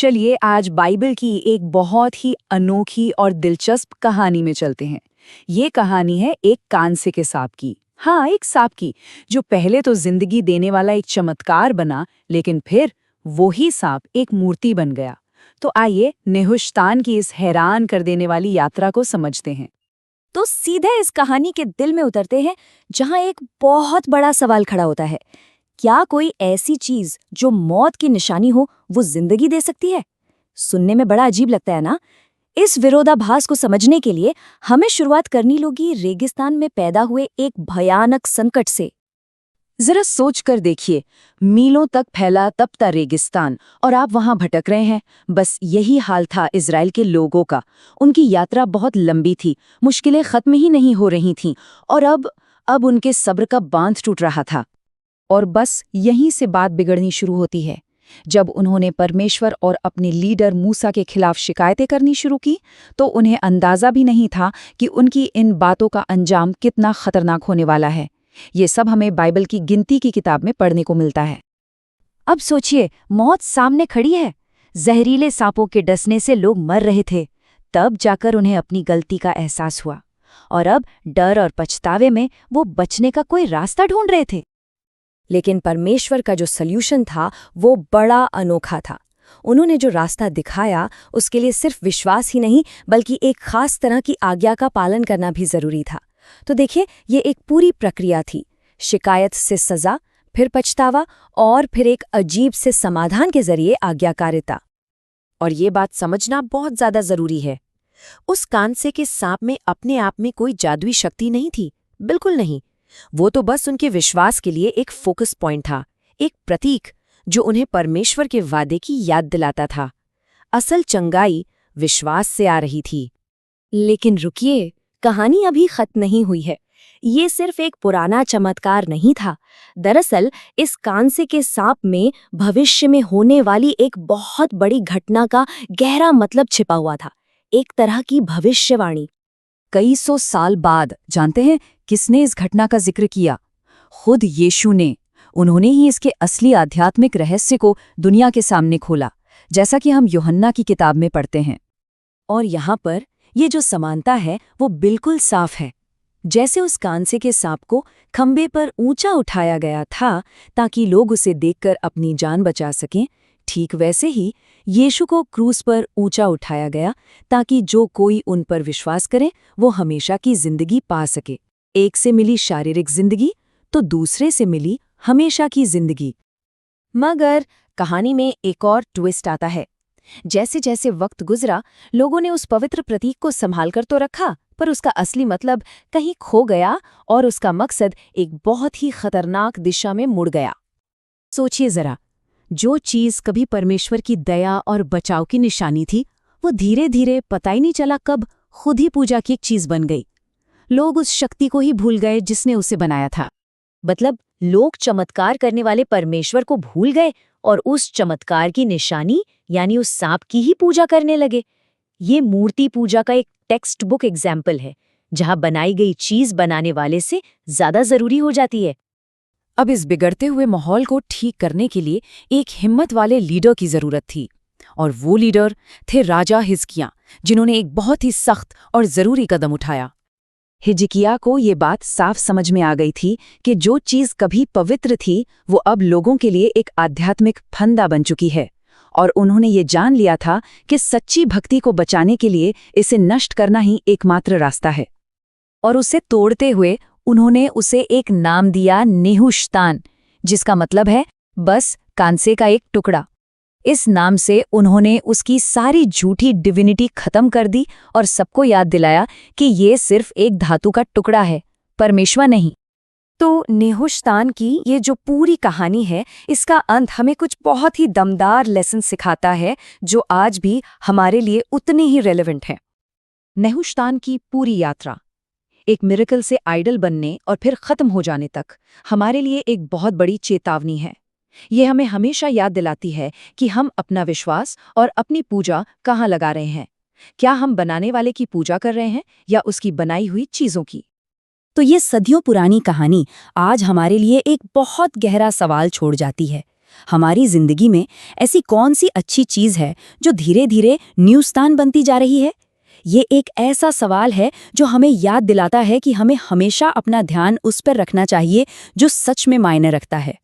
चलिए आज बाइबल की एक बहुत ही अनोखी और दिलचस्प कहानी में चलते हैं। ये कहानी है एक कांसे के सांप की। हाँ, एक सांप की जो पहले तो जिंदगी देने वाला एक चमत्कार बना, लेकिन फिर वो ही सांप एक मूर्ति बन गया। तो आइए नेहुश्तान की इस हैरान कर देने वाली यात्रा को समझते हैं। तो सीधे इस कहानी के दिल में उतरते हैं, जहां एक बहुत बड़ा सवाल खड़ा होता है। क्या कोई ऐसी चीज जो मौत की निशानी हो वो जिंदगी दे सकती है? सुनने में बड़ा अजीब लगता है ना। इस विरोधाभास को समझने के लिए हमें शुरुआत करनी होगी रेगिस्तान में पैदा हुए एक भयानक संकट से। जरा सोच कर देखिए, मीलों तक फैला तपता रेगिस्तान और आप वहां भटक रहे हैं। बस यही हाल था इजराइल के लोगों का। उनकी यात्रा बहुत लंबी थी, मुश्किलें खत्म ही नहीं हो रही थीं और अब उनके सब्र का बांध टूट रहा था। और बस यहीं से बात बिगड़नी शुरू होती है। जब उन्होंने परमेश्वर और अपने लीडर मूसा के खिलाफ शिकायतें करनी शुरू की, तो उन्हें अंदाजा भी नहीं था कि उनकी इन बातों का अंजाम कितना खतरनाक होने वाला है। ये सब हमें बाइबल की गिनती की किताब में पढ़ने को मिलता है। अब सोचिए, मौत सामने खड़ी है। जहरीले सांपों के डसने से लोग मर रहे थे। तब जाकर उन्हें अपनी गलती का एहसास हुआ और अब डर और पछतावे में वो बचने का कोई रास्ता ढूंढ रहे थे। लेकिन परमेश्वर का जो सल्यूशन था वो बड़ा अनोखा था। उन्होंने जो रास्ता दिखाया उसके लिए सिर्फ विश्वास ही नहीं, बल्कि एक खास तरह की आज्ञा का पालन करना भी जरूरी था। तो देखिए, ये एक पूरी प्रक्रिया थी। शिकायत से सजा, फिर पछतावा और फिर एक अजीब से समाधान के जरिए आज्ञाकारिता। और ये बात समझना बहुत ज्यादा जरूरी है। उस कांसे के सांप में अपने आप में कोई जादुई शक्ति नहीं थी, बिल्कुल नहीं। वो तो बस उनके विश्वास के लिए एक फोकस पॉइंट था, एक प्रतीक जो उन्हें परमेश्वर के वादे की याद दिलाता था। असल चंगाई विश्वास से आ रही थी। लेकिन रुकिए, कहानी अभी खत्म नहीं हुई है। ये सिर्फ एक पुराना चमत्कार नहीं था। दरअसल इस कांसे के सांप में भविष्य में होने वाली एक बहुत बड़ी घटना का गहरा मतलब छिपा हुआ था, एक तरह की भविष्यवाणी। कई सौ साल बाद जानते हैं किसने इस घटना का जिक्र किया? खुद यीशु ने। उन्होंने ही इसके असली आध्यात्मिक रहस्य को दुनिया के सामने खोला, जैसा कि हम यूहन्ना की किताब में पढ़ते हैं। और यहाँ पर ये जो समानता है वो बिल्कुल साफ है। जैसे उस कांसे के सांप को खंबे पर ऊंचा उठाया गया था ताकि लोग उसे देखकर अपनी जान बचा सकें, ठीक वैसे ही यीशु को क्रूस पर ऊंचा उठाया गया ताकि जो कोई उन पर विश्वास करे वो हमेशा की जिंदगी पा सके। एक से मिली शारीरिक जिंदगी तो दूसरे से मिली हमेशा की जिंदगी। मगर कहानी में एक और ट्विस्ट आता है। जैसे जैसे वक्त गुजरा, लोगों ने उस पवित्र प्रतीक को संभाल कर तो रखा, पर उसका असली मतलब कहीं खो गया और उसका मकसद एक बहुत ही खतरनाक दिशा में मुड़ गया। सोचिए जरा, जो चीज कभी परमेश्वर की दया और बचाव की निशानी थी, वो धीरे धीरे पता ही नहीं चला कब खुद ही पूजा की एक चीज बन गई। लोग उस शक्ति को ही भूल गए जिसने उसे बनाया था। मतलब लोग चमत्कार करने वाले परमेश्वर को भूल गए और उस चमत्कार की निशानी यानी उस सांप की ही पूजा करने लगे। ये मूर्ति पूजा का एक टेक्स्ट बुक एग्जाम्पल है, जहां बनाई गई चीज बनाने वाले से ज्यादा जरूरी हो जाती है। अब इस बिगड़ते हुए माहौल को ठीक करने के लिए एक हिम्मत वाले लीडर की जरूरत थी, और वो लीडर थे राजा हिजकिय्याह, जिन्होंने एक बहुत ही सख्त और जरूरी कदम उठाया। हिजकिय्याह को ये बात साफ समझ में आ गई थी कि जो चीज कभी पवित्र थी वो अब लोगों के लिए एक आध्यात्मिक फंदा बन चुकी है, और उन्होंने ये जान लिया था कि सच्ची भक्ति को बचाने के लिए इसे नष्ट करना ही एकमात्र रास्ता है। और उसे तोड़ते हुए उन्होंने उसे एक नाम दिया, नेहुश्तान, जिसका मतलब है बस कांसे का एक टुकड़ा। इस नाम से उन्होंने उसकी सारी झूठी डिविनिटी खत्म कर दी और सबको याद दिलाया कि ये सिर्फ एक धातु का टुकड़ा है, परमेश्वर नहीं। तो नेहुश्तान की ये जो पूरी कहानी है, इसका अंत हमें कुछ बहुत ही दमदार लेसन सिखाता है, जो आज भी हमारे लिए उतने ही रेलेवेंट है। नेहुश्तान की पूरी यात्रा एक मिरेकल से आइडल बनने और फिर खत्म हो जाने तक हमारे लिए एक बहुत बड़ी चेतावनी है। ये हमें हमेशा याद दिलाती है कि हम अपना विश्वास और अपनी पूजा कहाँ लगा रहे हैं। क्या हम बनाने वाले की पूजा कर रहे हैं या उसकी बनाई हुई चीजों की? तो ये सदियों पुरानी कहानी आज हमारे लिए एक बहुत गहरा सवाल छोड़ जाती है। हमारी जिंदगी में ऐसी कौन सी अच्छी चीज है जो धीरे धीरे न्यूस्तान बनती जा रही है? ये एक ऐसा सवाल है जो हमें याद दिलाता है कि हमें हमेशा अपना ध्यान उस पर रखना चाहिए जो सच में मायने रखता है।